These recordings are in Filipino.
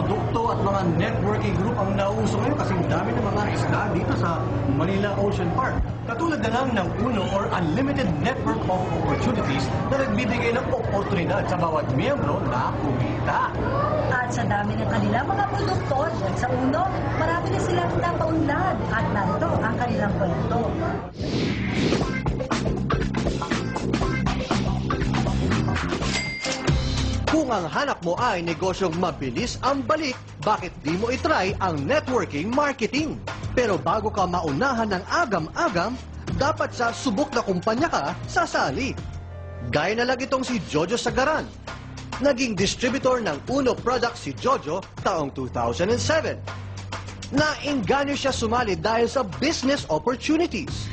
produkto at mga networking group ang nauso ngayon kasi dami ng mga isla dito sa Manila Ocean Park. Katulad na lang ng UNO or Unlimited Network of Opportunities na nagbibigay ng oportunidad sa bawat miyembro na kumita. At sa dami ng kanilang mga produkto, dyan sa UNO, marami na silang napaunlad. At narito ang kanilang kwento. Kung ang hanap mo ay negosyong mabilis ang balik, bakit di mo itry ang networking marketing? Pero bago ka maunahan ng agam-agam, dapat sa subok na kumpanya ka sasali. Gaya na lang itong si Jojo Sagaran. Naging distributor ng UNO products si Jojo taong 2007. Nainganyo siya sumali dahil sa business opportunities.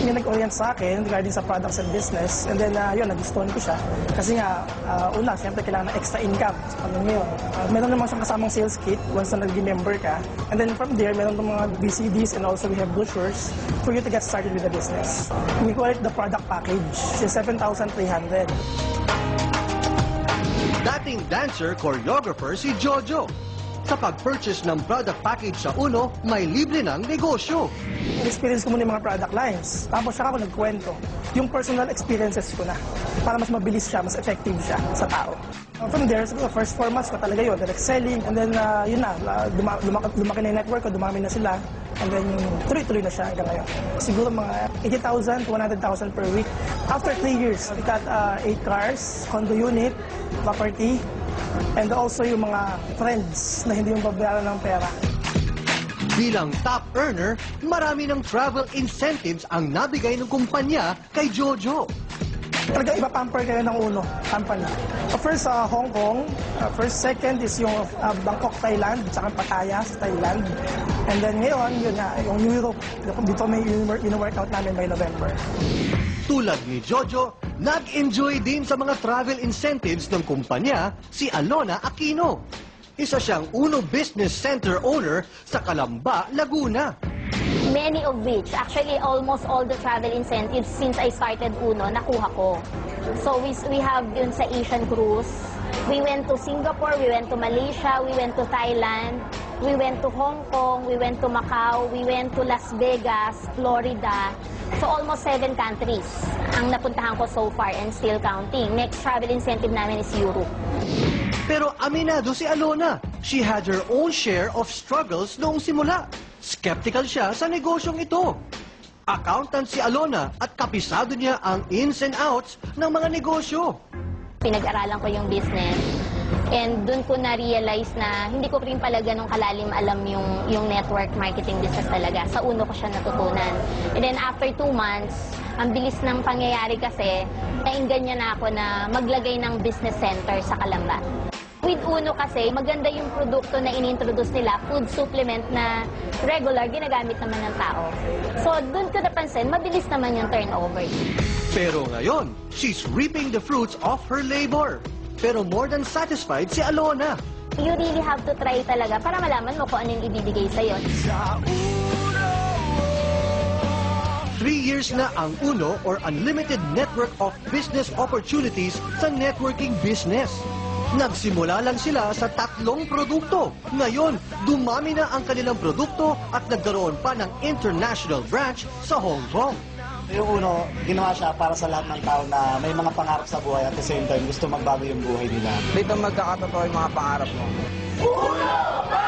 May nag-orient sa akin regarding sa products and business. And then, yun, nagustuhan ko siya. Kasi nga, una, siyempre kailangan ng extra income sa pamilya yun. Meron naman siyang kasamang sales kit once na naging member ka. And then from there, meron itong mga BCDs and also we have brochures for you to get started with the business. We call it the product package. It's 7,300. Dating dancer, choreographer si Jojo. Sa pag-purchase ng product package sa UNO, may libre ng negosyo. Experience ko muna yung mga product lines. Tapos siya ako nagkwento. Yung personal experiences ko na. Para mas mabilis siya, mas effective siya sa tao. From there, so, first 4 months ko talaga yun. Direct selling. And then, yun na. Lumaki na yung network ko. Dumami na sila. And then, tuloy-tuloy na siya hanggang ngayon. Siguro mga 80,000 to 100,000 per week. After 3 years, we got 8 cars, condo unit, property, and also yung mga friends na hindi yung babayaran ng pera. Bilang top earner, marami ng travel incentives ang nabigay ng kumpanya kay Jojo. Talaga ipapamper kayo ng UNO company. First, Hong Kong. First, second is yung Bangkok, Thailand, saka Pattaya sa Thailand. And then ngayon, yun na, yung Europe. Dito may in-workout namin by November. Tulad ni Jojo, nag-enjoy din sa mga travel incentives ng kumpanya si Alona Aquino. Isa siyang UNO Business Center owner sa Calamba, Laguna. Many of which, actually almost all the travel incentives since I started UNO, nakuha ko. So we have yun sa Asian cruise. We went to Singapore, we went to Malaysia, we went to Thailand, we went to Hong Kong, we went to Macau, we went to Las Vegas, Florida. So almost 7 countries ang napuntahan ko so far and still counting. Next travel incentive namin is Europe. Pero aminado si Alona, she had her own share of struggles noong simula. Skeptical siya sa negosyong ito. Accountant si Alona at kapisado niya ang ins and outs ng mga negosyo. Pinag-aralan ko yung business and dun ko na-realize na hindi ko rin pala ganun kalalim alam yung network marketing business talaga. Sa UNO ko siya natutunan. And then after 2 months, ang bilis ng pangyayari kasi, nainganyan na ako na maglagay ng business center sa Calamba. With UNO kasi, maganda yung produkto na inintroduce nila, food supplement na regular, ginagamit naman ng tao. So, dun ko napansin, mabilis naman yung turnover. Pero ngayon, she's reaping the fruits of her labor. Pero more than satisfied si Alona. You really have to try talaga para malaman mo kung ano yung ibibigay sa'yo. 3 years na ang UNO or Unlimited Network of Business Opportunities sa networking business. Nagsimula lang sila sa 3 produkto. Ngayon, dumami na ang kanilang produkto at nagkaroon pa ng international branch sa Hong Kong. Yung UNO, ginawa siya para sa lahat ng tao na may mga pangarap sa buhay at the same time gusto magbago yung buhay nila. Dito magkakatotoo yung mga pangarap mo. UNO!